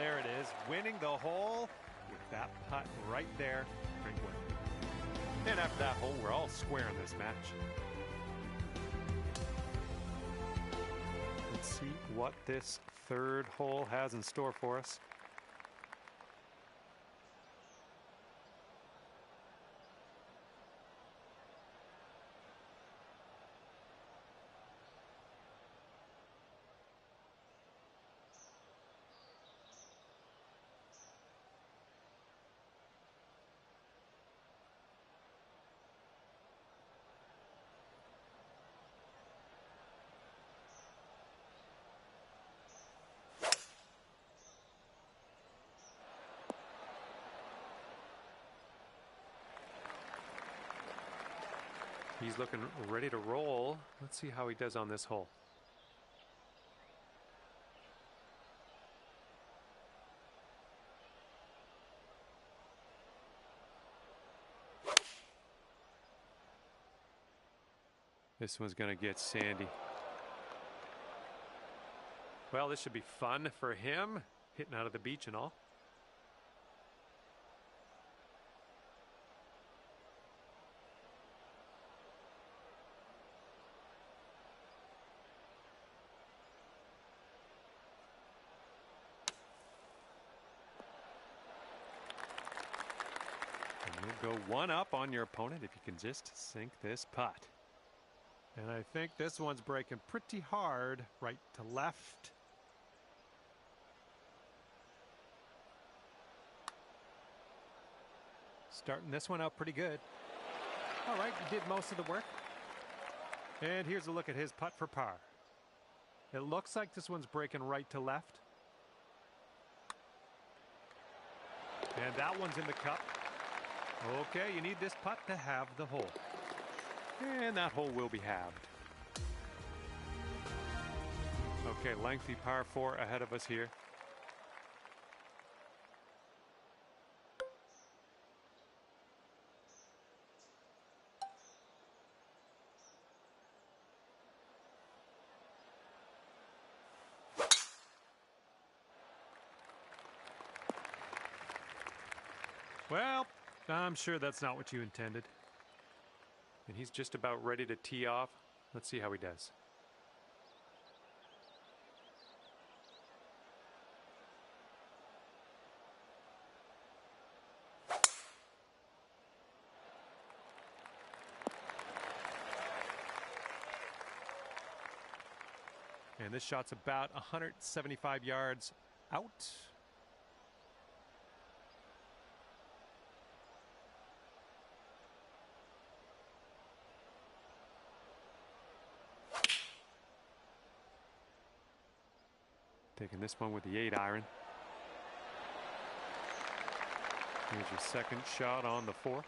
there it is, winning the hole with that putt right there. Great work. And after that hole, we're all square in this match. Let's see what this third hole has in store for us. He's looking ready to roll. Let's see how he does on this hole. This one's going to get sandy. Well, this should be fun for him, hitting out of the beach and all. You'll go one up on your opponent if you can just sink this putt. And I think this one's breaking pretty hard right to left. Starting this one out pretty good. All right, you did most of the work. And here's a look at his putt for par. It looks like this one's breaking right to left. And that one's in the cup. Okay, you need this putt to have the hole. And that hole will be halved. Okay, lengthy par 4 ahead of us here. Well, I'm sure that's not what you intended. And he's just about ready to tee off. Let's see how he does. And this shot's about 175 yards out. Taking this one with the 8-iron. Here's your second shot on the 4th.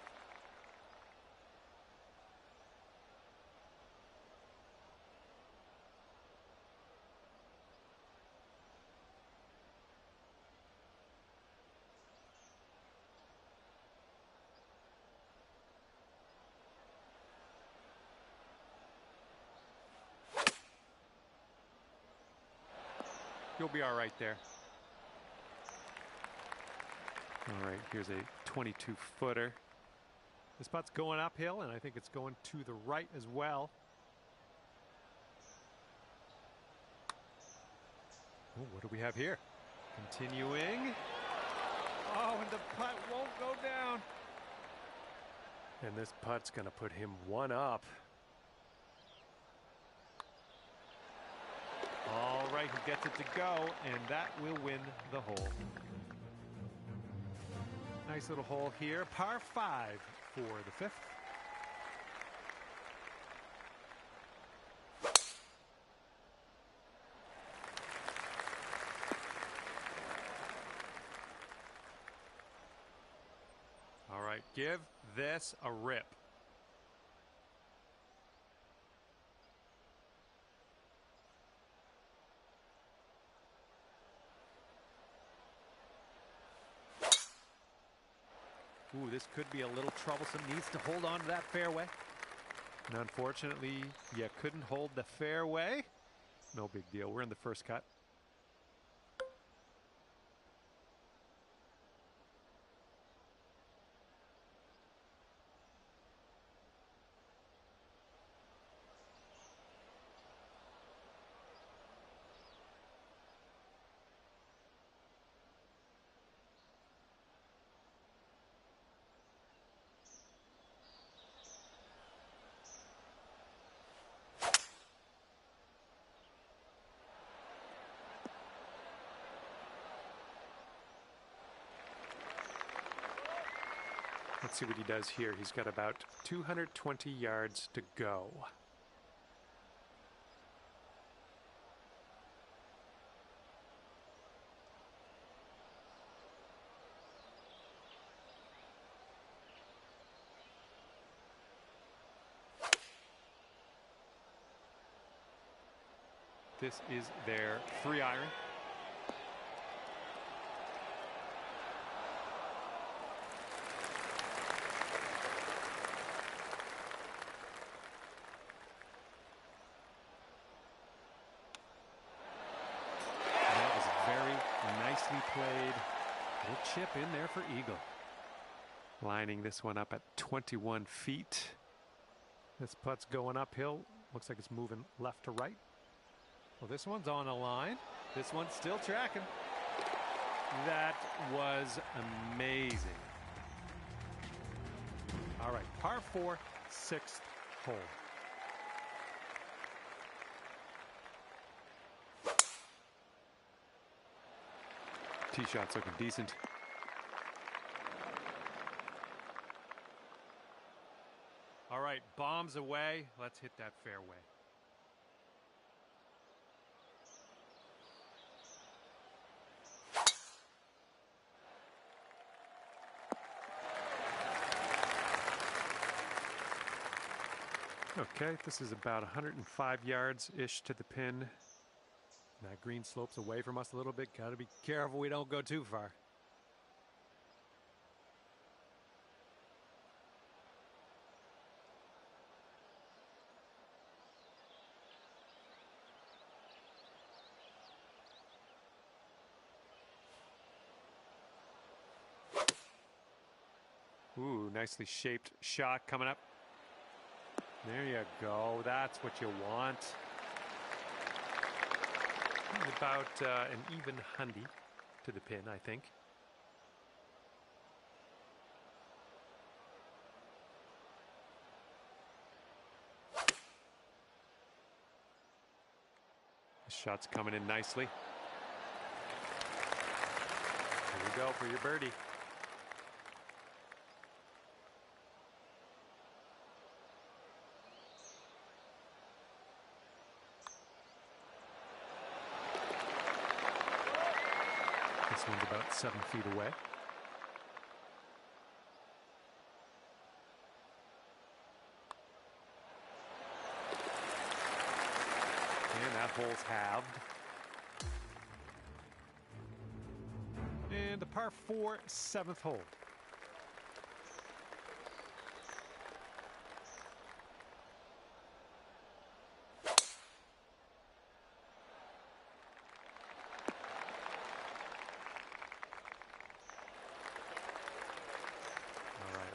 You'll be all right there. All right, here's a 22-footer. This putt's going uphill, and I think it's going to the right as well. Oh, what do we have here? Continuing. Oh, and the putt won't go down. And this putt's going to put him one up. All right, he gets it to go, and that will win the hole. Nice little hole here. Par 5 for the 5th. All right, give this a rip. Ooh, this could be a little troublesome. Needs to hold on to that fairway. And unfortunately, you couldn't hold the fairway. No big deal. We're in the first cut. Let's see what he does here. He's got about 220 yards to go. This is their 3-iron. That was very nicely played. Little chip in there for eagle. Lining this one up at 21 feet. This putt's going uphill. Looks like it's moving left to right. Well, this one's on a line. This one's still tracking. That was amazing. All right, par 4, 6th hole. Tee shot's looking decent. All right, bombs away. Let's hit that fairway. Okay, this is about 105 yards-ish to the pin. That green slopes away from us a little bit. Got to be careful we don't go too far. Ooh, nicely shaped shot coming up. There you go. That's what you want. About an even 100 to the pin, I think. The shot's coming in nicely. Here we go for your birdie. This one's about 7 feet away. And that hole's halved. And the par 4, 7th hole.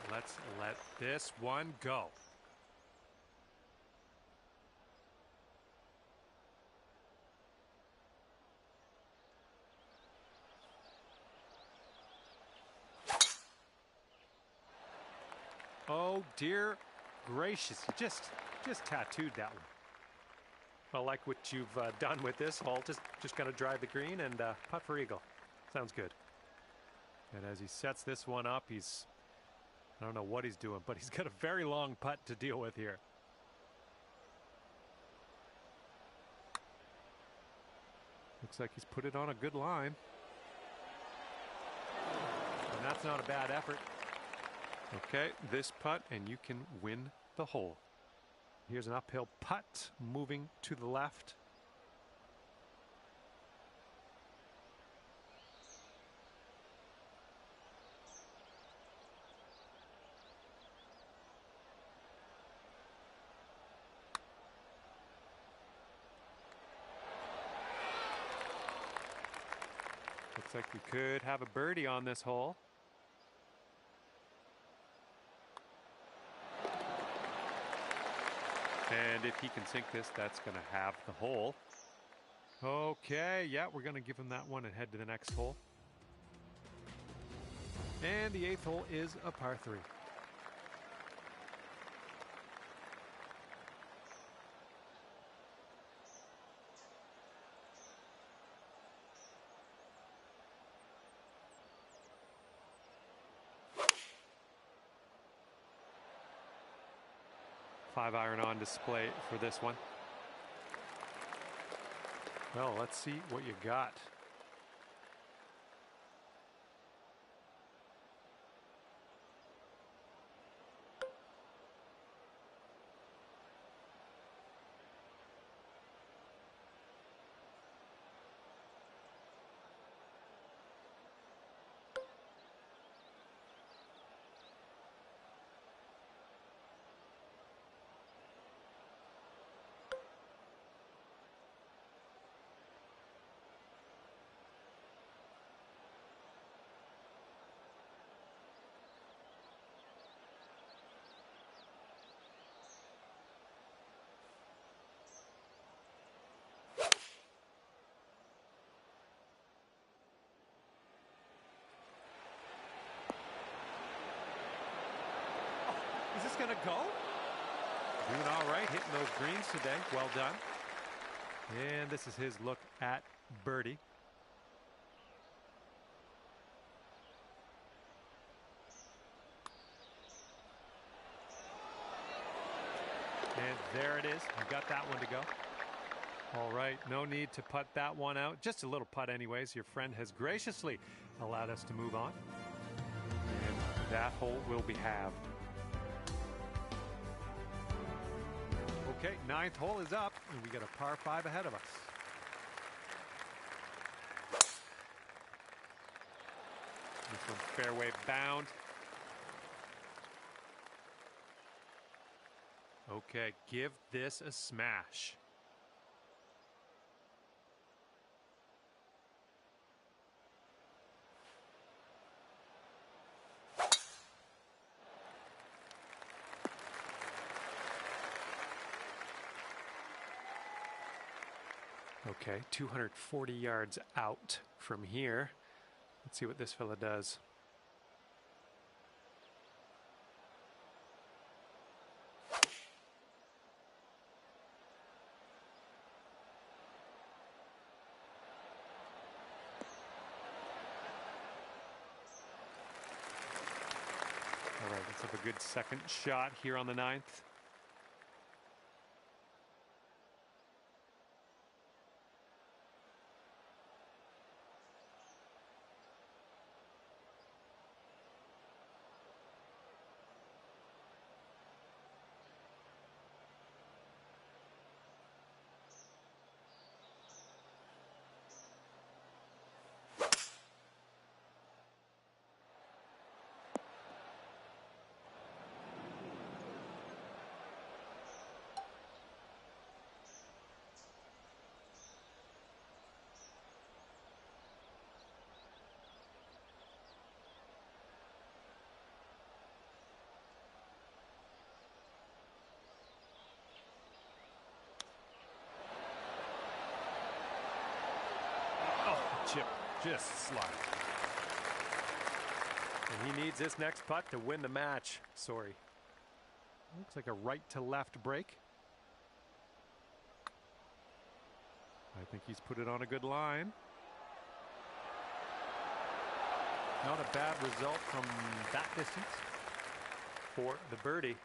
Let's let this one go. Oh dear gracious, you just tattooed that one. Well, like what you've done with this hole, just gonna drive the green and putt for eagle. Sounds good. And as he sets this one up, I don't know what he's doing, but he's got a very long putt to deal with here. Looks like he's put it on a good line. And that's not a bad effort. Okay, this putt, and you can win the hole. Here's an uphill putt moving to the left. Looks like we could have a birdie on this hole. And if he can sink this, that's going to have the hole. Okay, yeah, we're going to give him that one and head to the next hole. And the 8th hole is a par 3. 5-iron on display for this one. Well, let's see what you got. Is this going to go? Doing all right, hitting those greens today. Well done. And this is his look at birdie. And there it is. You got that one to go. All right, no need to putt that one out. Just a little putt anyways. Your friend has graciously allowed us to move on. And that hole will be halved. Okay, 9th hole is up, and we got a par 5 ahead of us. This one's fairway bound. Okay, give this a smash. Okay, 240 yards out from here. Let's see what this fella does. All right, let's have a good second shot here on the 9th. Chip just slide. And he needs this next putt to win the match. Sorry. Looks like a right to left break. I think he's put it on a good line. Not a bad result from that distance for the birdie.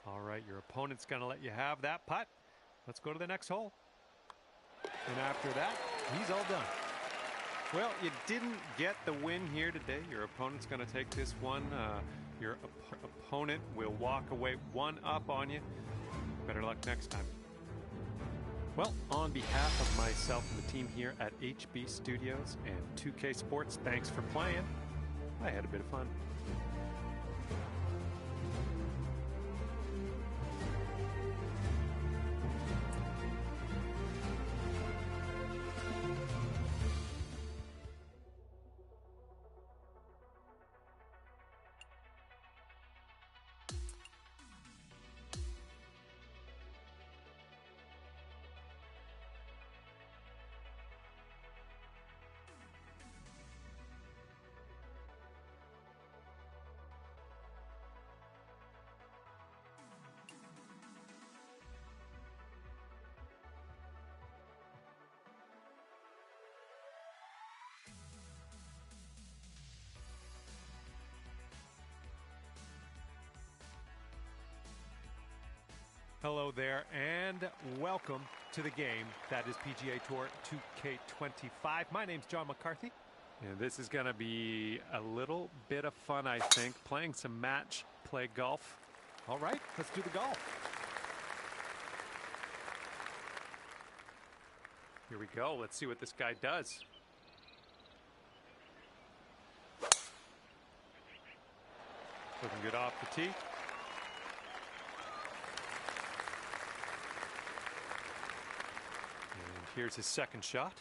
All right, your opponent's going to let you have that putt. Let's go to the next hole. And after that, he's all done. Well, you didn't get the win here today. Your opponent's going to take this one. Your opponent will walk away one up on you. Better luck next time. Well, on behalf of myself and the team here at HB Studios and 2K Sports, thanks for playing. I had a bit of fun. Hello there and welcome to the game that is PGA Tour 2K25. My name's John McCarthy and this is going to be a little bit of fun, I think, playing some match play golf. All right, let's do the golf. Here we go. Let's see what this guy does. Looking good off the tee. Here's his second shot.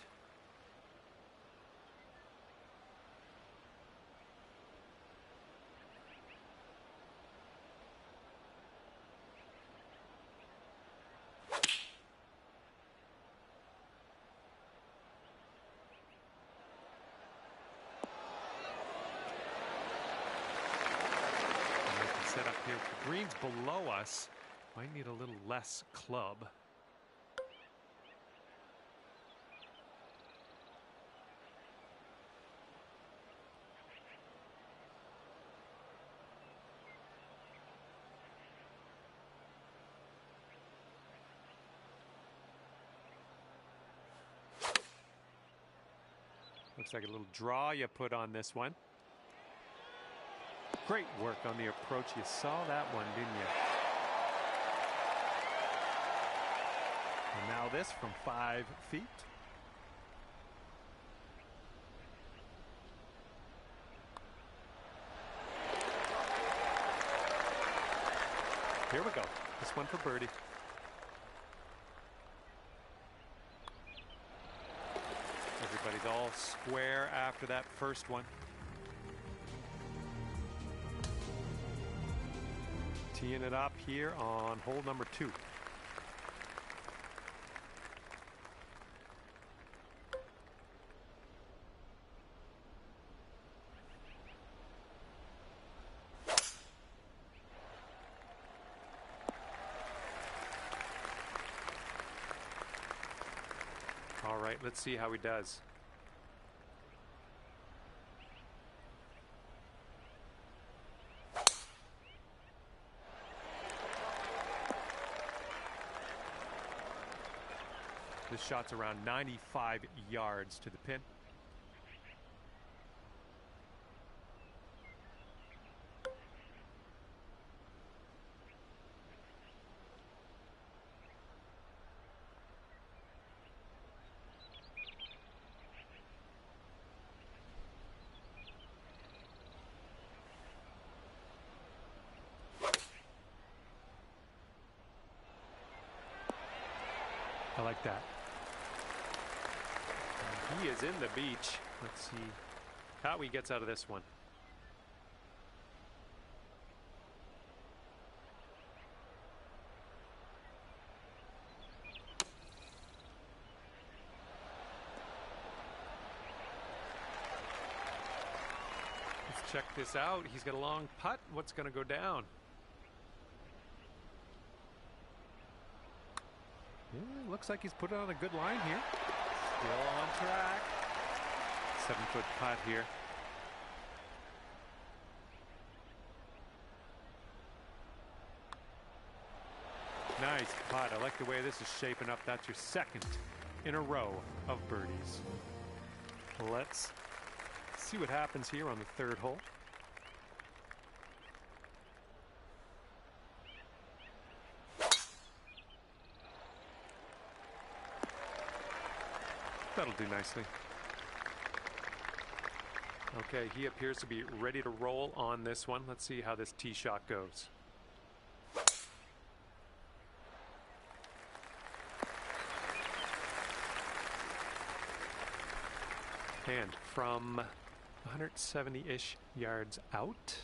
Set up here. The green's below us. Might need a little less club. Looks like a little draw you put on this one. Great work on the approach. You saw that one, didn't you? And now this from 5 feet. Here we go. This one for birdie. Everybody's all square after that first one. Teeing it up here on hole number 2. All right, let's see how he does. This shot's around 95 yards to the pin. I like that. He is in the beach. Let's see how he gets out of this one. Let's check this out. He's got a long putt. What's going to go down? Yeah, looks like he's put it on a good line here. Still on track. 7-foot putt here. Nice putt. I like the way this is shaping up. That's your second in a row of birdies. Let's see what happens here on the third hole. That'll do nicely. Okay, he appears to be ready to roll on this one. Let's see how this tee shot goes. And from 170-ish yards out.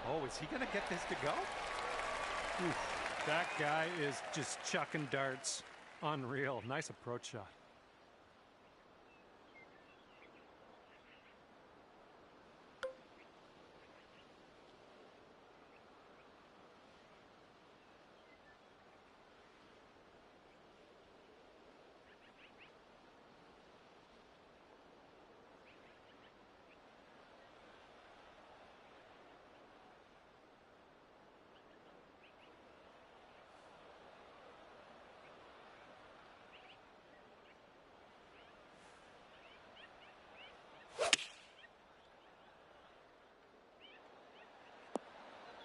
Oh, is he going to get this to go? Oof, that guy is just chucking darts. Unreal. Nice approach shot.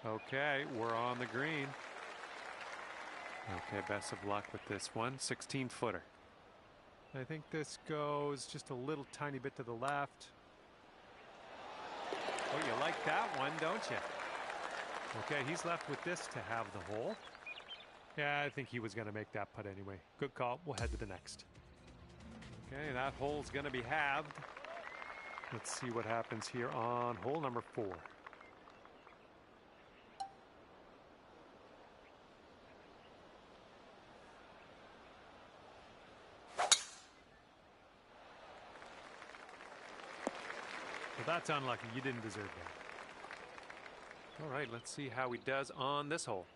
Okay, we're on the green. Okay, best of luck with this one. 16-footer. I think this goes just a little tiny bit to the left. Oh, you like that one, don't you? Okay, he's left with this to have the hole. Yeah, I think he was going to make that putt anyway. Good call. We'll head to the next. Okay, that hole's going to be halved. Let's see what happens here on hole number 4. Well, that's unlucky. You didn't deserve that. All right, let's see how he does on this hole.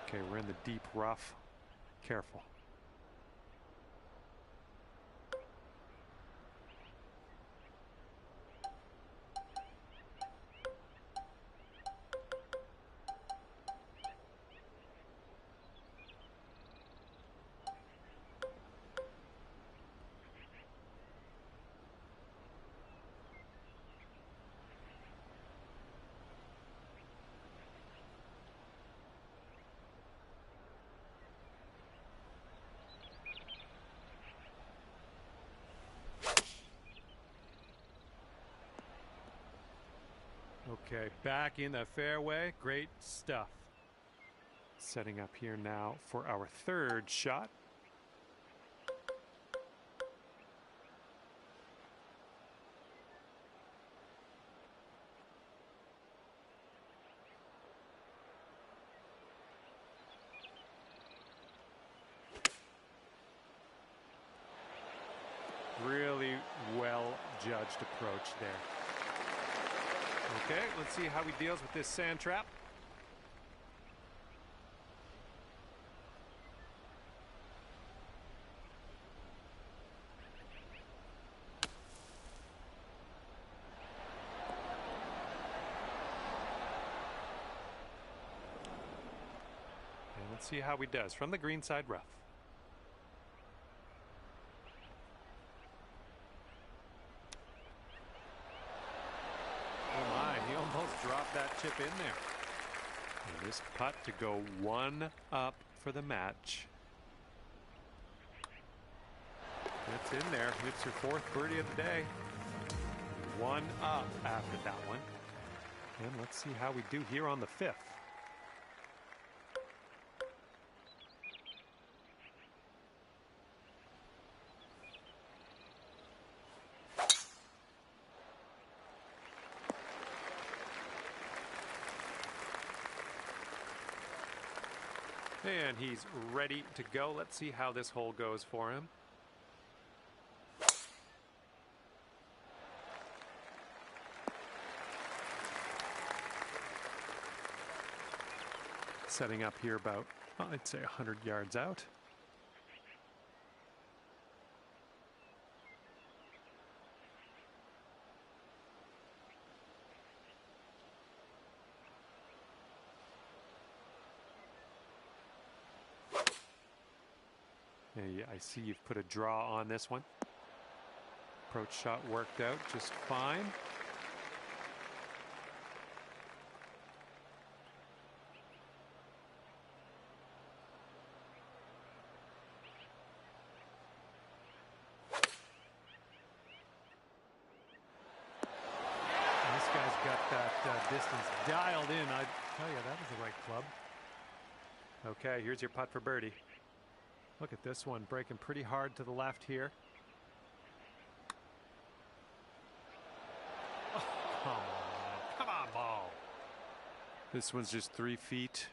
Okay, we're in the deep rough. Careful. Okay, back in the fairway. Great stuff. Setting up here now for our third shot. Really well judged approach there. Okay, let's see how he deals with this sand trap. And let's see how he does from the greenside rough. Drop that chip in there. And this putt to go 1 up for the match. It's in there. It's your 4th birdie of the day. 1 up after that one. And let's see how we do here on the 5th. And he's ready to go. Let's see how this hole goes for him. Setting up here about, I'd say 100 yards out. Hey, I see you've put a draw on this one. Approach shot worked out just fine. This guy's got that distance dialed in. I tell you, that was the right club. Okay, here's your putt for birdie. Look at this one, breaking pretty hard to the left here. Oh, come on, ball. This one's just 3 feet.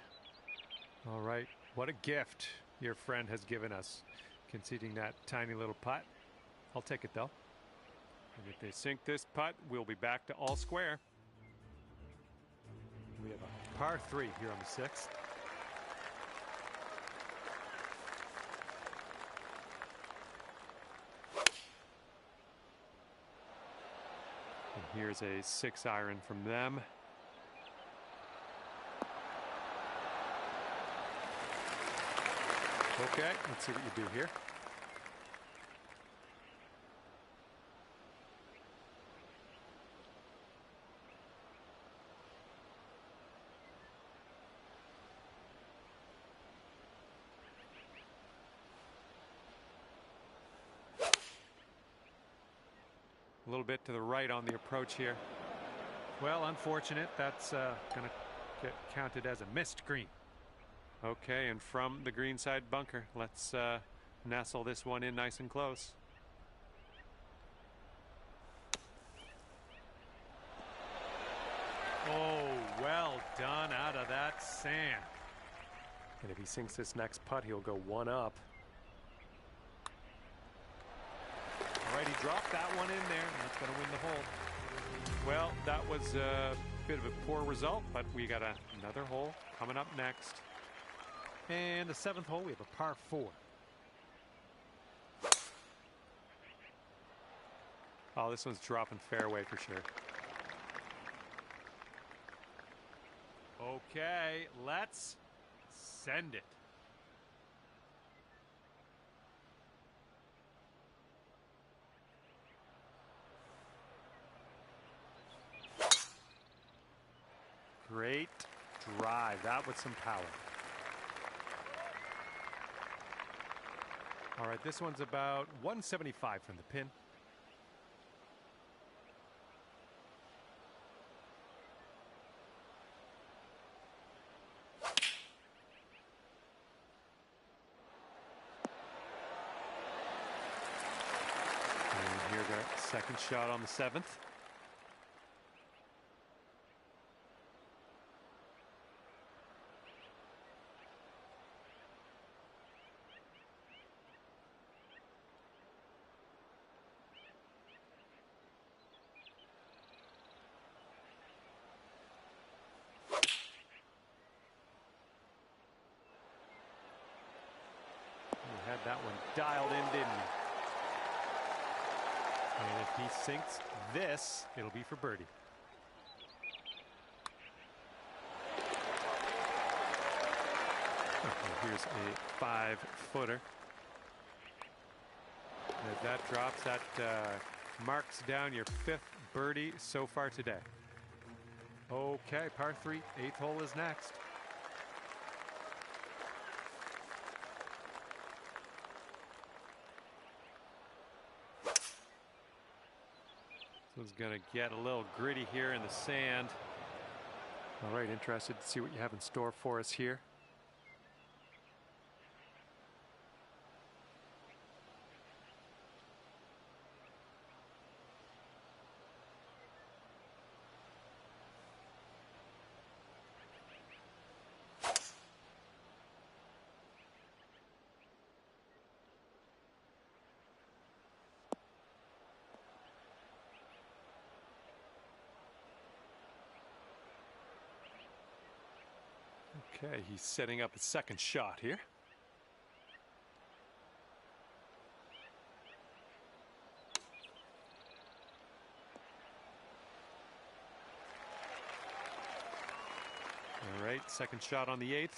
All right, what a gift your friend has given us, conceding that tiny little putt. I'll take it though. And if they sink this putt, we'll be back to all square. We have a par 3 here on the 6th. Here's a 6-iron from them. Okay, let's see what you do here. A little bit to the right on the approach here. Well, unfortunate. That's going to get counted as a missed green. Okay, and from the green side bunker, let's nestle this one in nice and close. Oh, well done out of that sand. And if he sinks this next putt, he'll go one up. All right, he dropped that one in there, and that's going to win the hole. Well, that was a bit of a poor result, but we got another hole coming up next. And the 7th hole, we have a par 4. Oh, this one's dropping fairway for sure. Okay, let's send it. Great drive. That with some power. All right, this one's about 175 from the pin. And here's our second shot on the 7th. Had that one dialed in, didn't he? And if he sinks this, it'll be for birdie. Okay, here's a 5-footer. As that drops, that marks down your 5th birdie so far today. Okay, par 3, 8th hole is next. This one's going to get a little gritty here in the sand. All right, interested to see what you have in store for us here. Okay, he's setting up a second shot here. All right, second shot on the 8th.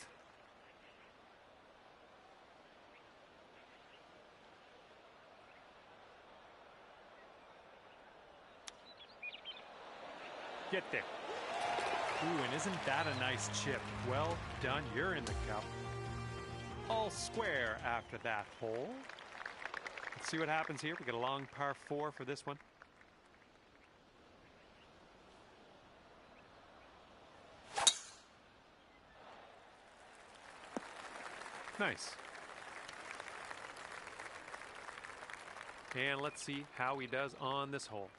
Get there. Ooh, and isn't that a nice chip? Well done, you're in the cup. All square after that hole. Let's see what happens here. We got a long par 4 for this one. Nice. And let's see how he does on this hole.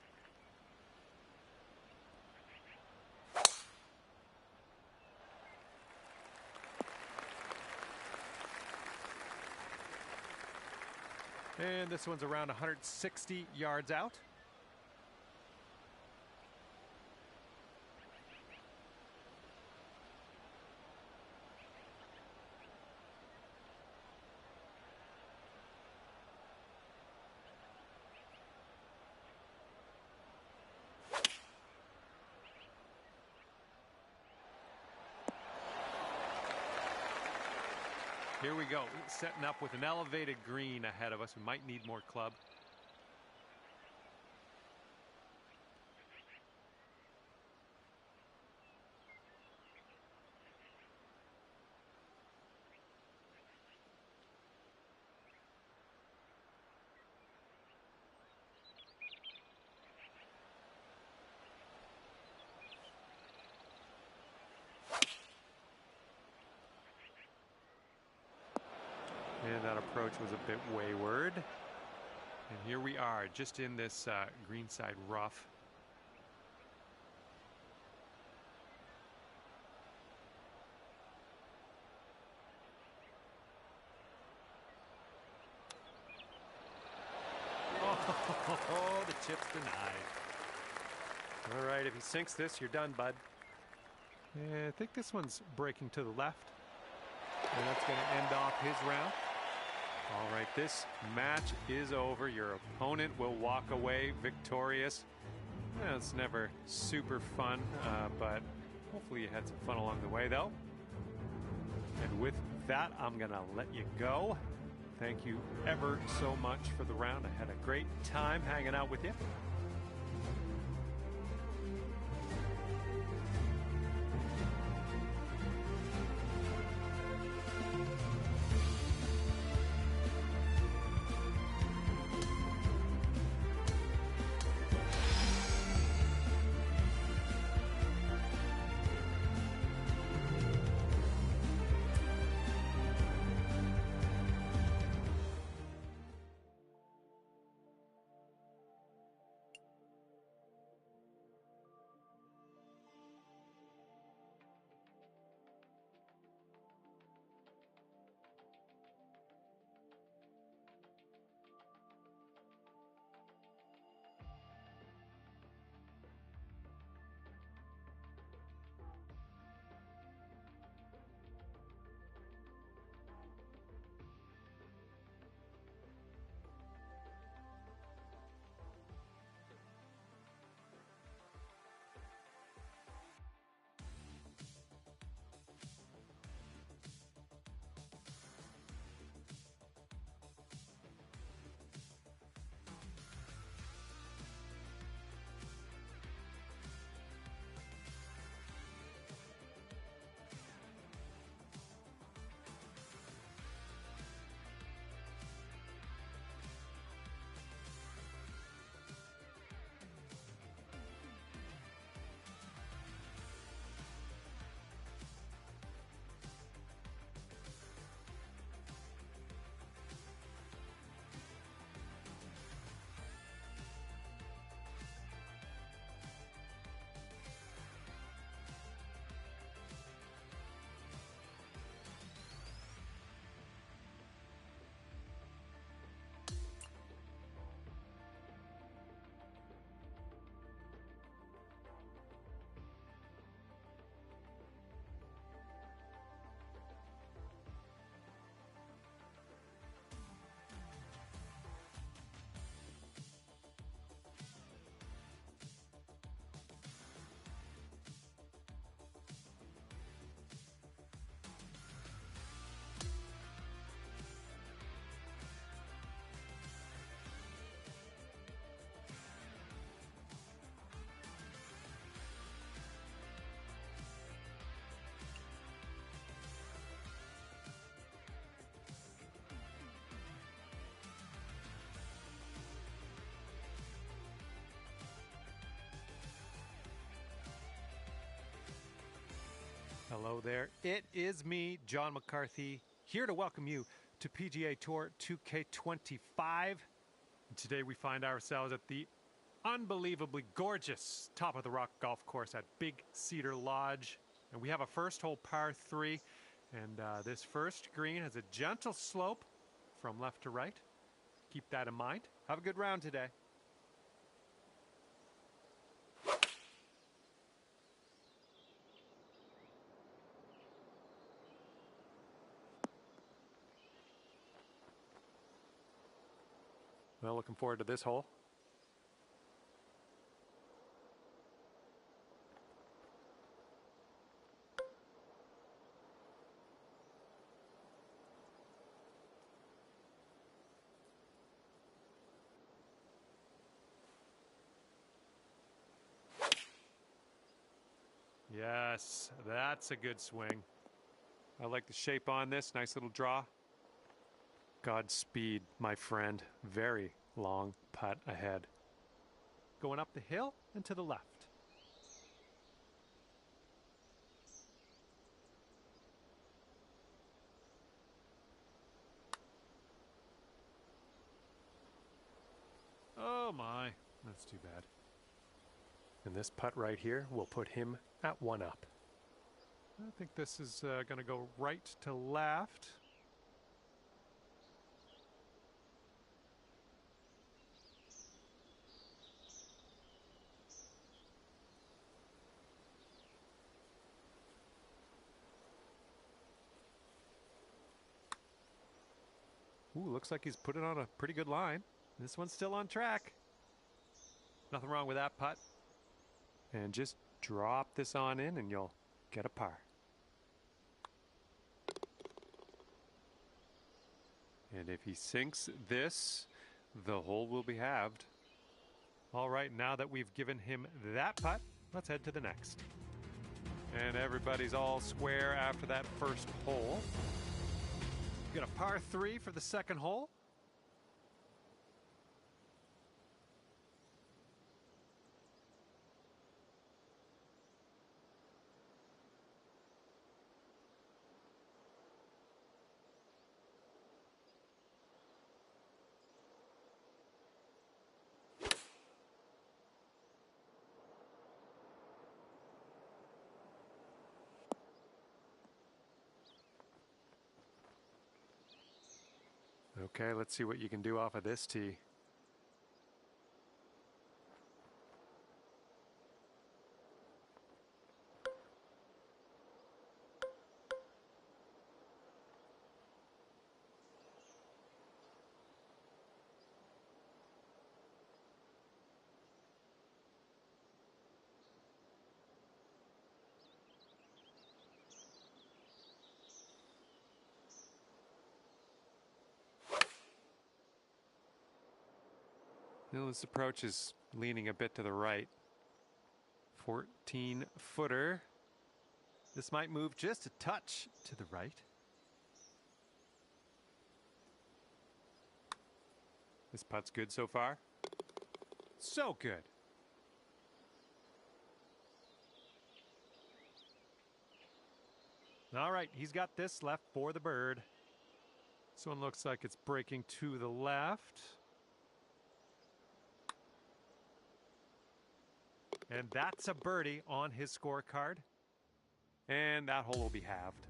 And this one's around 160 yards out. Here we go, setting up with an elevated green ahead of us. We might need more club. And that approach was a bit wayward. And here we are, just in this greenside rough. Oh, the chip's denied. All right, if he sinks this, you're done, bud. Yeah, I think this one's breaking to the left. And that's going to end off his round. All right, this match is over. Your opponent will walk away victorious. Well, it's never super fun, but hopefully you had some fun along the way, though. And with that, I'm going to let you go. Thank you ever so much for the round. I had a great time hanging out with you. Hello there. It is me, John McCarthy, here to welcome you to PGA Tour 2K25. And today we find ourselves at the unbelievably gorgeous Top of the Rock golf course at Big Cedar Lodge. And we have a first hole par 3. And this first green has a gentle slope from left to right. Keep that in mind. Have a good round today. Well, looking forward to this hole. Yes, that's a good swing. I like the shape on this. Nice little draw. Godspeed, my friend. Very long putt ahead. Going up the hill and to the left. Oh my, that's too bad. And this putt right here will put him at 1 up. I think this is going to go right to left. Ooh, looks like he's put it on a pretty good line. This one's still on track. Nothing wrong with that putt. And just drop this on in and you'll get a par. And if he sinks this, the hole will be halved. All right, now that we've given him that putt, let's head to the next. And everybody's all square after that first hole. We got a par 3 for the second hole. Okay, let's see what you can do off of this tee. Well, this approach is leaning a bit to the right. 14-footer. This might move just a touch to the right. This putt's good so far. So good. All right, he's got this left for the bird. This one looks like it's breaking to the left. And that's a birdie on his scorecard. And that hole will be halved.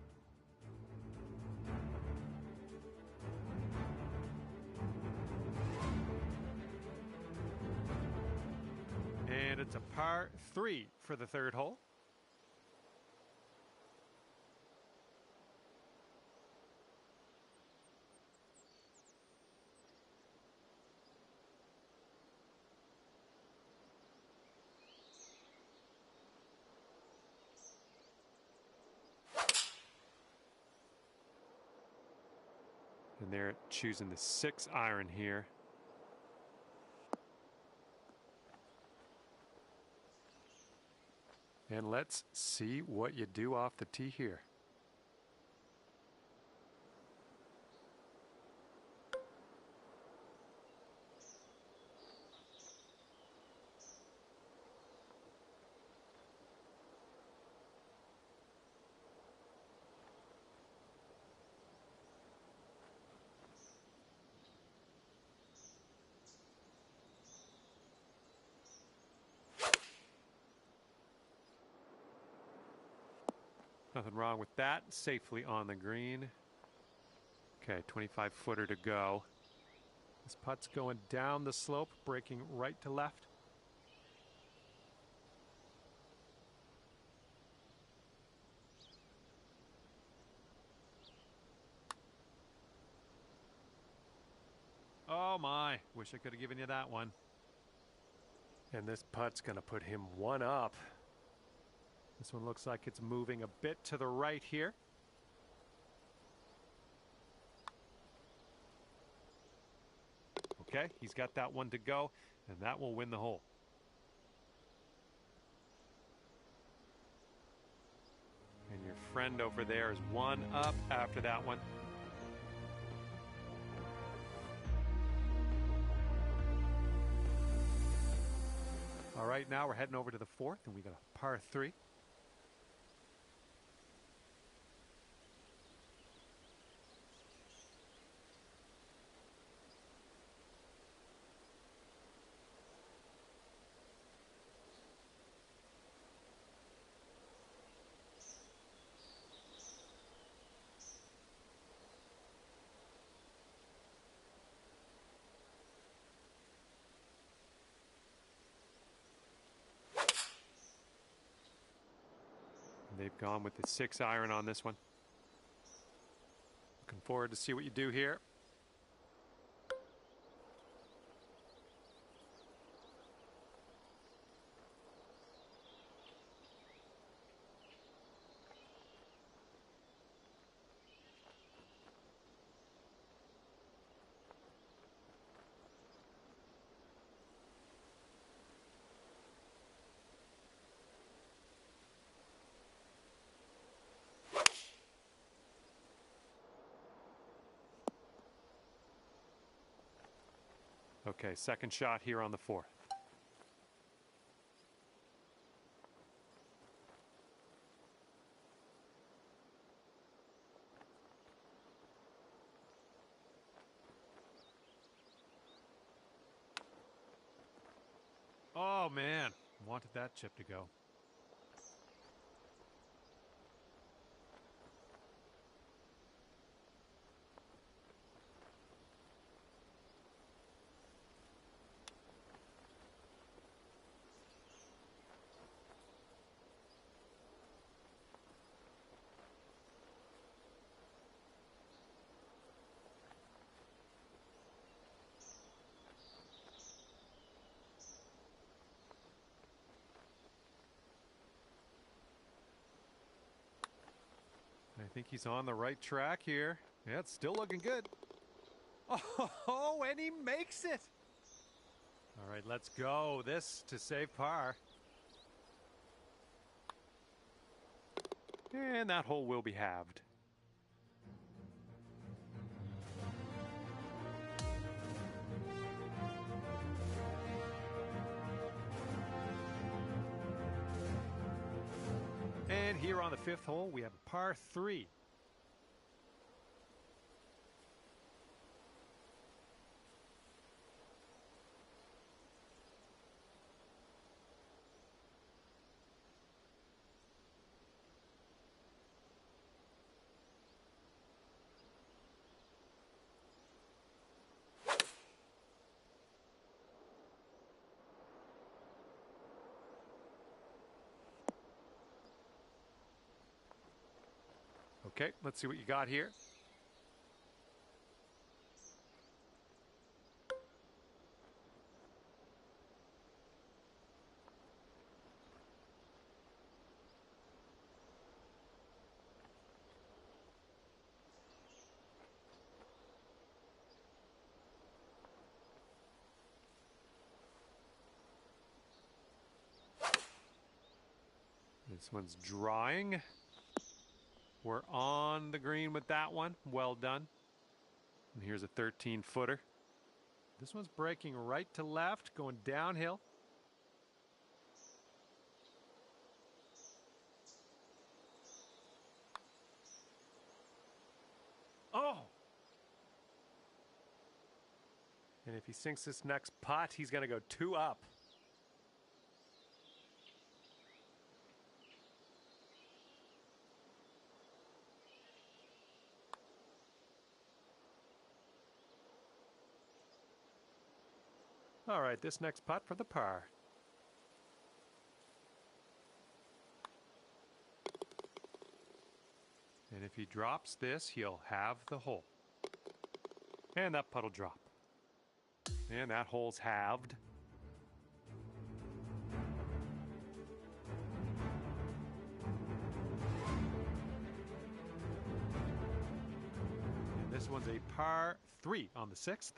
And it's a par 3 for the third hole. And they're choosing the 6 iron here. And let's see what you do off the tee here. Nothing wrong with that. Safely on the green. Okay, 25-footer to go. This putt's going down the slope, breaking right to left. Oh my, wish I could have given you that one. And this putt's going to put him 1 up. This one looks like it's moving a bit to the right here. Okay, he's got that one to go, and that will win the hole. friend over there is one up after that one. All right, now we're heading over to the fourth, and we got a par 3. They've gone with the 6-iron on this one. Looking forward to see what you do here. Okay, second shot here on the 4th. Oh, man. Wanted that chip to go. I think he's on the right track here. Yeah, it's still looking good. Oh, and he makes it. All right, let's go. This to save par. And that hole will be halved. And here on the 5th hole, we have a par 3. Okay, let's see what you got here. This one's drawing. We're on the green with that one. Well done. And here's a 13-footer. This one's breaking right to left, going downhill. Oh! And if he sinks this next putt, he's going to go 2 up. All right, this next putt for the par. And if he drops this, he'll have the hole. And that putt will drop. And that hole's halved. And this one's a par 3 on the 6th.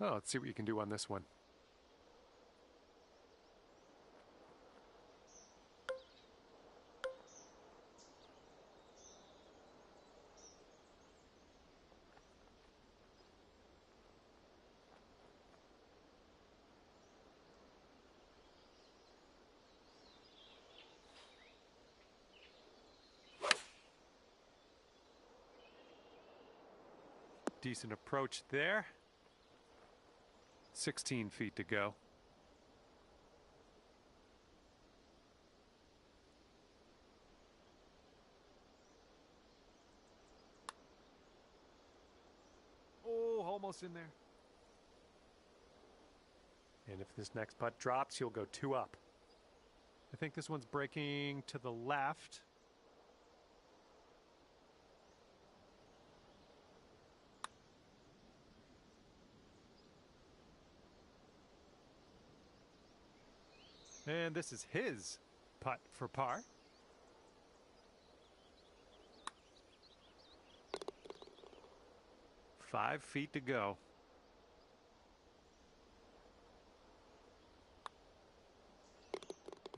Well, let's see what you can do on this one. Decent approach there. 16 feet to go. Oh, almost in there. And if this next putt drops, you'll go 2 up. I think this one's breaking to the left. And this is his putt for par. Five feet to go.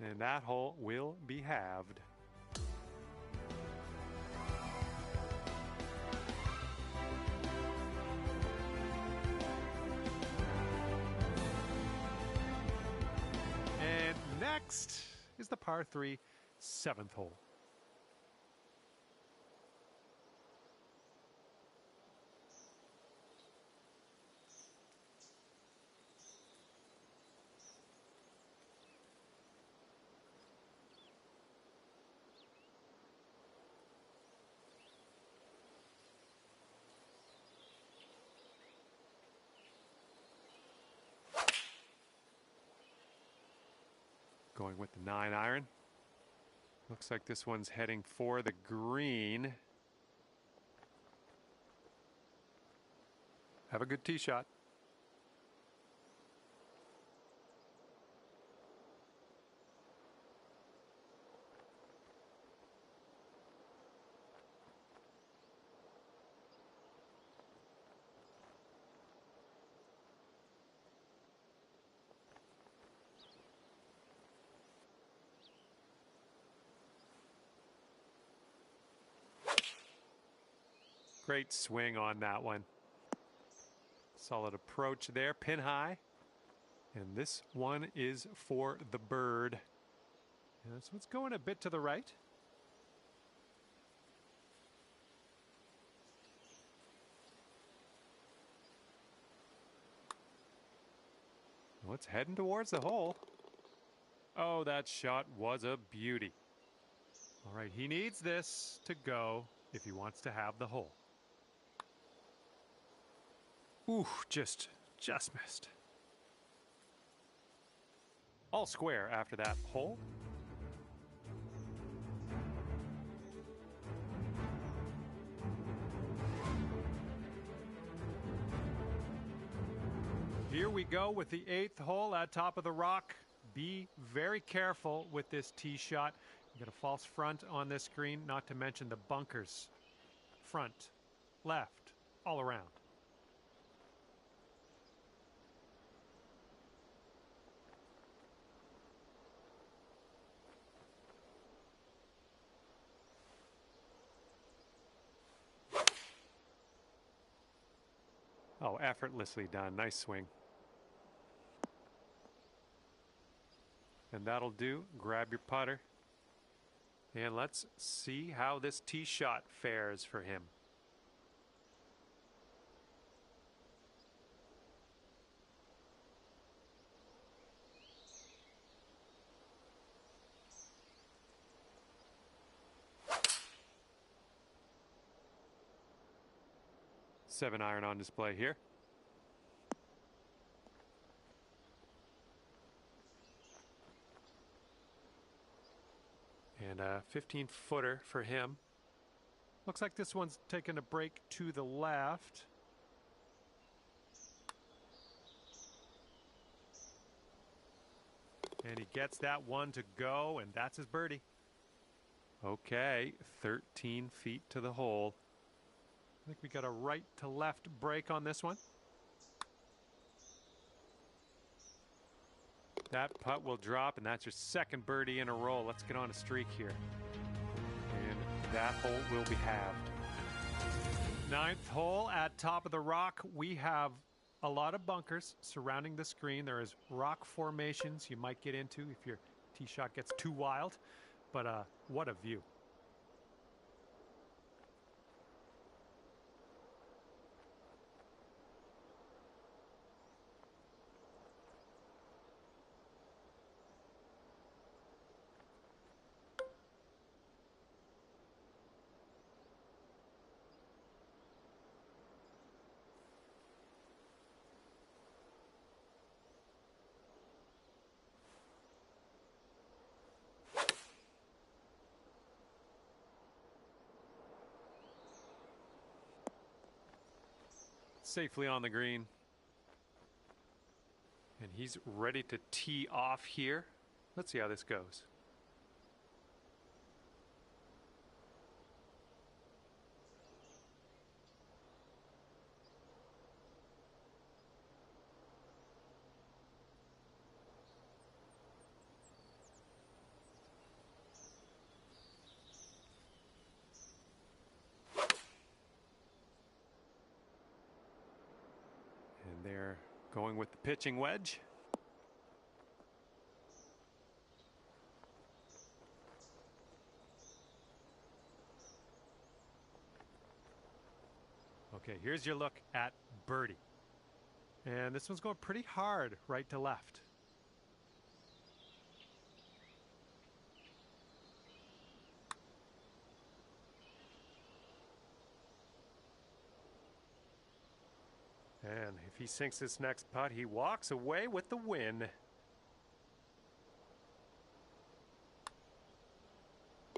And that hole will be halved. And next is the par 3 7th hole. Going with the 9-iron. Looks like this one's heading for the green. Have a good tee shot. Great swing on that one. Solid approach there, pin high. And this one is for the bird. And this one's going a bit to the right. Well, it's heading towards the hole. Oh, that shot was a beauty. All right, he needs this to go if he wants to have the hole. Ooh, just missed. All square after that hole. Here we go with the 8th hole at top of the rock. Be very careful with this tee shot. You got a false front on this green, not to mention the bunkers. Front, left, all around. Oh, effortlessly done. Nice swing. And that'll do. Grab your putter. And let's see how this tee shot fares for him. Seven iron on display here. And a 15-footer for him. Looks like this one's taking a break to the left. And he gets that one to go, and that's his birdie. Okay, 13 feet to the hole. I think we got a right to left break on this one. That putt will drop, and that's your second birdie in a row. Let's get on a streak here. And that hole will be halved. Ninth hole at top of the rock. We have a lot of bunkers surrounding the screen. There is rock formations you might get into if your tee shot gets too wild. But what a view. Safely on the green. And he's ready to tee off here. Let's see how this goes. And they're going with the pitching wedge. Okay, here's your look at birdie. And this one's going pretty hard right to left. And if he sinks this next putt, he walks away with the win.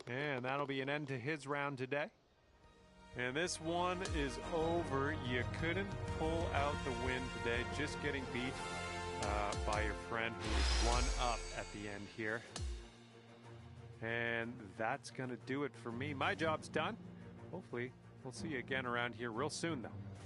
And that'll be an end to his round today. And this one is over. You couldn't pull out the win today. Just getting beat by your friend who's one up at the end here. And that's going to do it for me. My job's done. Hopefully, we'll see you again around here real soon, though.